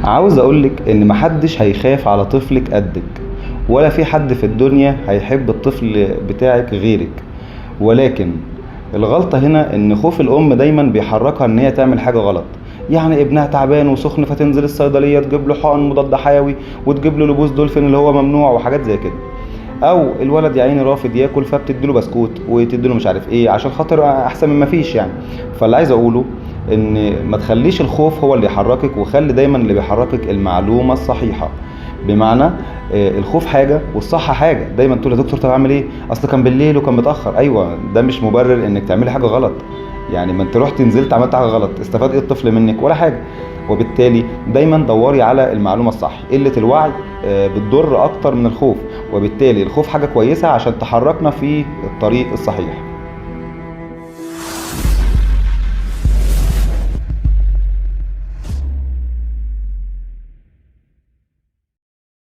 عاوز اقولك ان محدش هيخاف على طفلك قدك، ولا في حد في الدنيا هيحب الطفل بتاعك غيرك. ولكن الغلطة هنا ان خوف الام دايما بيحركها ان هي تعمل حاجة غلط. يعني ابنها تعبان وسخن فتنزل الصيدلية تجيب له حقن مضاد حيوي وتجيب له لبوس دولفين اللي هو ممنوع وحاجات زي كده. او الولد يا عيني رافض ياكل فبتديله بسكوت وتديله مش عارف ايه عشان خاطر احسن من ما فيش يعني. فاللي عايز اقوله ان ما تخليش الخوف هو اللي يحركك، وخلي دايما اللي بيحركك المعلومه الصحيحه. بمعنى الخوف حاجه والصح حاجه. دايما تقول يا دكتور طب اعمل ايه، اصل كان بالليل وكان متاخر. ايوه، ده مش مبرر انك تعملي حاجه غلط. يعني ما انت رحت نزلت عملت حاجه غلط، استفاد ايه الطفل منك؟ ولا حاجه. وبالتالي دايما دوري على المعلومه الصح. قله الوعي بتضر اكتر من الخوف، وبالتالي الخوف حاجه كويسه عشان تحركنا في الطريق الصحيح.